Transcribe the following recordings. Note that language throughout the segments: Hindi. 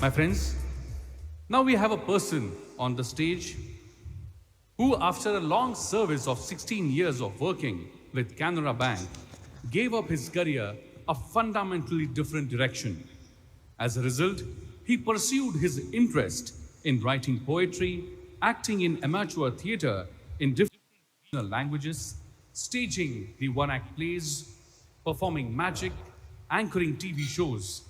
My friends, now we have a person on the stage who, after a long service of 16 years of working with Canara Bank, gave up his career a fundamentally different direction. As a result, he pursued his interest in writing poetry, acting in amateur theatre in different regional languages, staging the one act plays, performing magic, anchoring TV shows.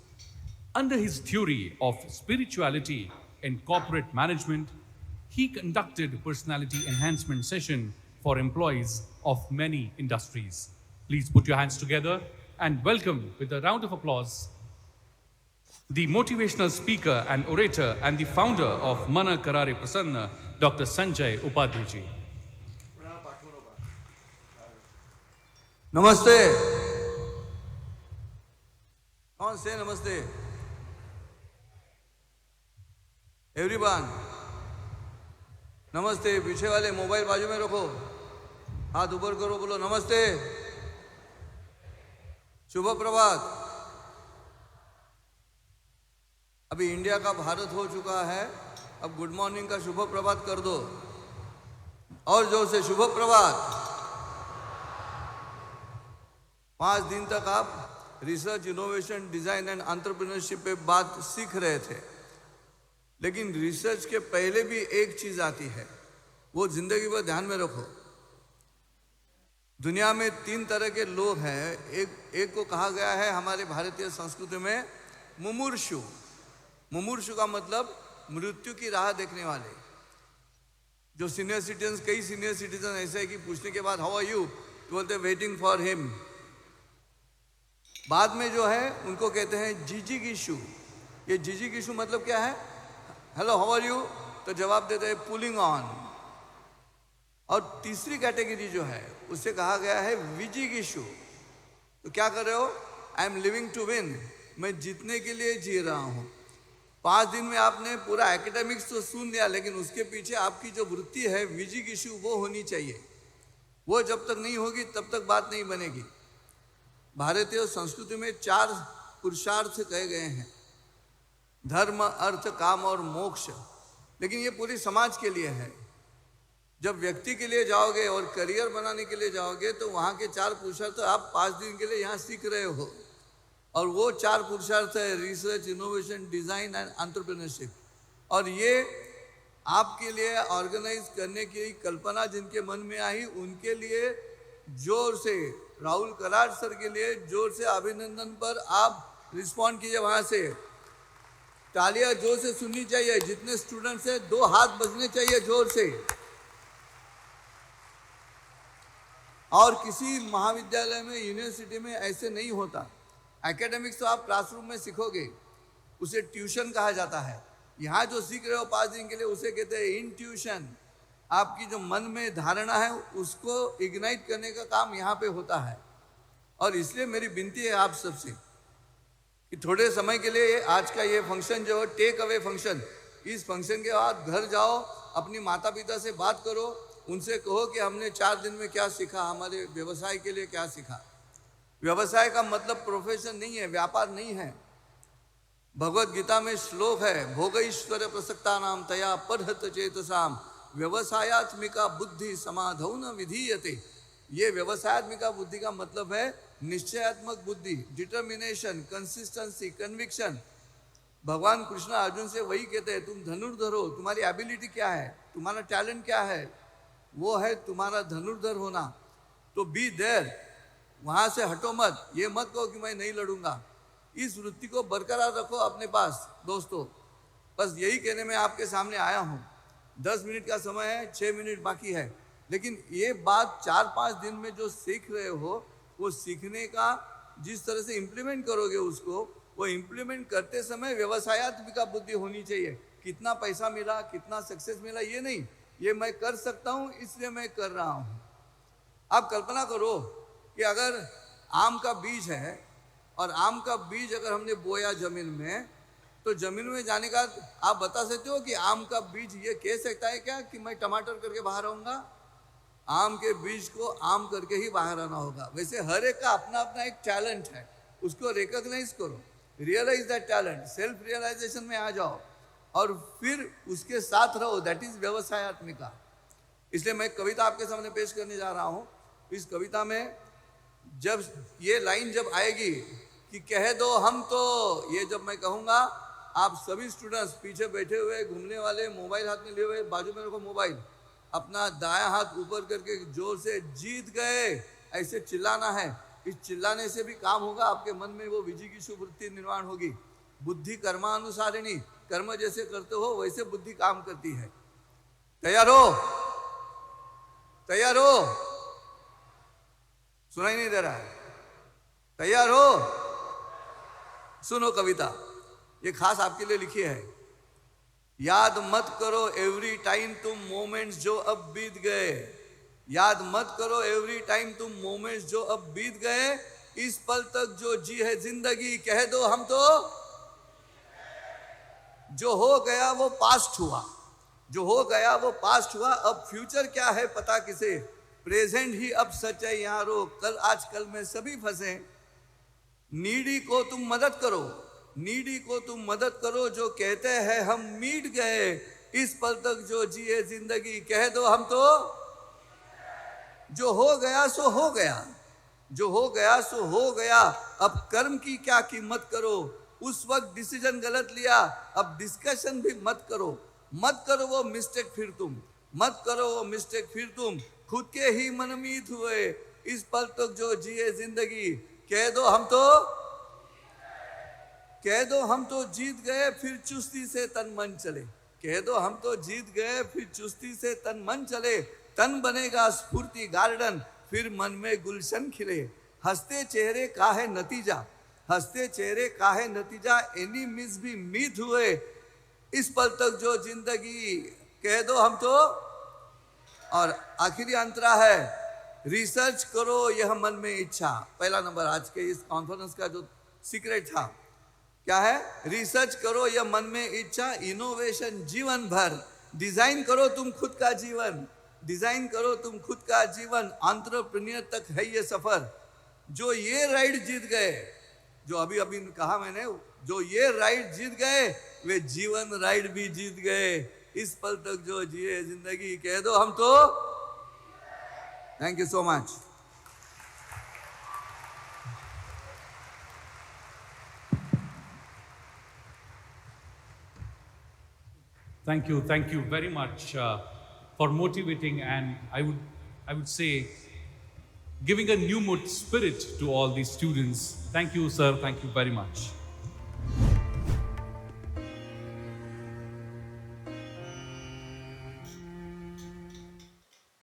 Under his theory of spirituality in corporate management, he conducted personality enhancement session for employees of many industries. Please put your hands together and welcome with a round of applause the motivational speaker and orator and the founder of Mana Karare Prasanna, Dr. Sanjay Upadhyay. Namaste. Come on, say namaste. Everyone. नमस्ते. पीछे वाले मोबाइल बाजू में रखो, हाथ ऊपर करो, बोलो नमस्ते. शुभ प्रभात. अभी इंडिया का भारत हो चुका है, अब गुड मॉर्निंग का शुभ प्रभात कर दो और जोर से शुभ प्रभात. 5 दिन तक आप research, innovation, design and entrepreneurship पे बात सीख रहे थे, लेकिन रिसर्च के पहले भी एक चीज आती है, वो जिंदगी भर ध्यान में रखो. दुनिया में 3 तरह के लोग हैं. एक को कहा गया है हमारे भारतीय संस्कृति में मुमुर्षु. मुमुर्षु का मतलब मृत्यु की राह देखने वाले. जो सीनियर सिटीजन, कई सीनियर सिटीजन ऐसे है कि पूछने के बाद हाउ आर यू, तो बोलते वेटिंग फॉर हिम. बाद में जो है उनको कहते हैं जिजिगिशु. ये जिजिगिशु मतलब क्या है? हेलो हाउ आर यू, तो जवाब देते हैं पुलिंग ऑन. और तीसरी कैटेगरी जो है उससे कहा गया है विजिगिशु. तो क्या कर रहे हो? I am living to win. मैं जीतने के लिए जी रहा हूं. 5 दिन में आपने पूरा एकेडमिक्स तो सुन लिया, लेकिन उसके पीछे आपकी जो वृत्ति है विजिगिशु, वो होनी चाहिए. वो जब तक नहीं होगी तब तक बात नहीं बनेगी. भारतीय संस्कृति में 4 पुरुषार्थ कहे गए हैं, धर्म, अर्थ, काम और मोक्ष. लेकिन ये पूरी समाज के लिए है. जब व्यक्ति के लिए जाओगे और करियर बनाने के लिए जाओगे तो वहाँ के 4 पुरुषार्थ आप 5 दिन के लिए यहाँ सीख रहे हो. और वो 4 पुरुषार्थ है research, innovation, design and entrepreneurship. और ये आपके लिए ऑर्गेनाइज करने की कल्पना जिनके मन में आई, उनके लिए जोर से, राहुल कराड़ सर के लिए जोर से अभिनंदन पर आप रिस्पॉन्ड कीजिए. वहाँ से तालियां जोर से सुननी चाहिए. जितने स्टूडेंट्स हैं 2 हाथ बजने चाहिए जोर से. और किसी महाविद्यालय में, यूनिवर्सिटी में ऐसे नहीं होता. एकेडमिक्स तो आप क्लासरूम में सीखोगे, उसे ट्यूशन कहा जाता है. यहाँ जो सीख रहे हो 5 दिन के लिए, उसे कहते हैं इंट्यूशन. आपकी जो मन में धारणा है उसको इग्नाइट करने का काम यहाँ पे होता है. और इसलिए मेरी विनती है आप सबसे कि थोड़े समय के लिए आज का ये फंक्शन जो है टेक अवे फंक्शन, इस फंक्शन के बाद घर जाओ, अपनी माता पिता से बात करो, उनसे कहो कि हमने 4 दिन में क्या सीखा, हमारे व्यवसाय के लिए क्या सीखा. व्यवसाय का मतलब प्रोफेशन नहीं है, व्यापार नहीं है. भगवत गीता में श्लोक है, भोगैश्वर्य प्रसक्ता नाम तया परहत चेतसाम व्यवसायात्मिका बुद्धि समाधौ न विधीयते. ये व्यवसायात्मिका बुद्धि का मतलब है निश्चयात्मक बुद्धि, डिटर्मिनेशन, कंसिस्टेंसी, कन्विक्शन. भगवान कृष्ण अर्जुन से वही कहते हैं, तुम धनुर्धर हो, तुम्हारी एबिलिटी क्या है, तुम्हारा टैलेंट क्या है, वो है तुम्हारा धनुर्धर होना. तो बी देयर, वहाँ से हटो मत. ये मत कहो कि मैं नहीं लड़ूंगा. इस वृत्ति को बरकरार रखो अपने पास. दोस्तों, बस यही कहने में आपके सामने आया हूँ. 10 मिनट का समय है, 6 मिनट बाकी है, लेकिन ये बात 4-5 दिन में जो सीख रहे हो, वो सीखने का जिस तरह से इम्प्लीमेंट करोगे उसको, वो इम्प्लीमेंट करते समय व्यवसायात्मिका बुद्धि होनी चाहिए. कितना पैसा मिला, कितना सक्सेस मिला, ये नहीं, ये मैं कर सकता हूँ इसलिए मैं कर रहा हूँ. आप कल्पना करो कि अगर आम का बीज है और आम का बीज अगर हमने बोया जमीन में, तो जमीन में जाने का आप बता सकते हो कि आम का बीज ये कह सकता है क्या कि मैं टमाटर करके बाहर आऊँगा? आम के बीज को आम करके ही बाहर आना होगा. वैसे हर एक का अपना अपना एक टैलेंट है, उसको रिकॉग्नाइज करो. Realise that talent, self realisation में आ जाओ और फिर उसके साथ रहो, दैट इज व्यवसायत्मिका। इसलिए मैं कविता आपके सामने पेश करने जा रहा हूं। इस कविता में जब ये लाइन जब आएगी कि कह दो हम तो, ये जब मैं कहूंगा आप सभी स्टूडेंट्स पीछे बैठे हुए घूमने वाले, मोबाइल हाथ में लिए हुए, बाजू में रखो मोबाइल, अपना दायां हाथ ऊपर करके जोर से जीत गए ऐसे चिल्लाना है। इस चिल्लाने से भी काम होगा, आपके मन में वो विजय की शुभ वृत्ति निर्माण होगी। बुद्धि कर्मानुसारिणी, कर्म जैसे करते हो वैसे बुद्धि काम करती है। तैयार हो? तैयार हो? सुनाई नहीं दे रहा है? तैयार हो? सुनो कविता, ये खास आपके लिए लिखी है। याद मत करो एवरी टाइम तुम मोमेंट्स जो अब बीत गए, याद मत करो एवरी टाइम तुम मोमेंट्स जो अब बीत गए, इस पल तक जो जी है जिंदगी, कह दो हम तो, जो हो गया वो पास्ट हुआ, जो हो गया वो पास्ट हुआ, अब फ्यूचर क्या है पता किसे, प्रेजेंट ही अब सच है यारो, कल आज कल में सभी फंसे। नीडी को तुम मदद करो, नीडी को तुम मदद करो, जो कहते हैं हम मीट गए, इस पल तक जो जिए जिंदगी, कह दो हम तो, जो हो गया सो हो गया, जो हो गया सो हो गया, अब कर्म की क्या कीमत करो, उस वक्त डिसीजन गलत लिया, अब डिस्कशन भी मत करो, मत करो वो मिस्टेक फिर तुम, मत करो वो मिस्टेक फिर तुम, खुद के ही मनमीत हुए, इस पल तक जो जिए जिंदगी, कह दो हम तो, कह दो हम तो जीत गए, फिर चुस्ती से तन मन चले, कह दो हम तो जीत गए, फिर चुस्ती से तन मन चले, तन बनेगा स्फूर्ति गार्डन, फिर मन में गुलशन खिले, हंसते चेहरे का है नतीजा, हंसते चेहरे का है नतीजा, एनिमीज भी मीत हुए, इस पल तक जो जिंदगी, कह दो हम तो। और आखिरी अंतरा है, रिसर्च करो यह मन में इच्छा। पहला नंबर आज के इस कॉन्फ्रेंस का जो सीक्रेट था क्या है, रिसर्च करो यह मन में इच्छा, इनोवेशन जीवन भर, डिजाइन करो तुम खुद का जीवन, डिजाइन करो तुम खुद का जीवन, एंटरप्रेन्योर तक है ये सफर, जो ये राइड जीत गए, जो अभी अभी कहा मैंने, जो ये राइड जीत गए वे जीवन राइड भी जीत गए, इस पल तक जो जिए जिंदगी, कह दो हम तो। Thank you so much. Thank you very much for motivating and I would say giving a new mood spirit to all these students. Thank you, sir. Thank you very much.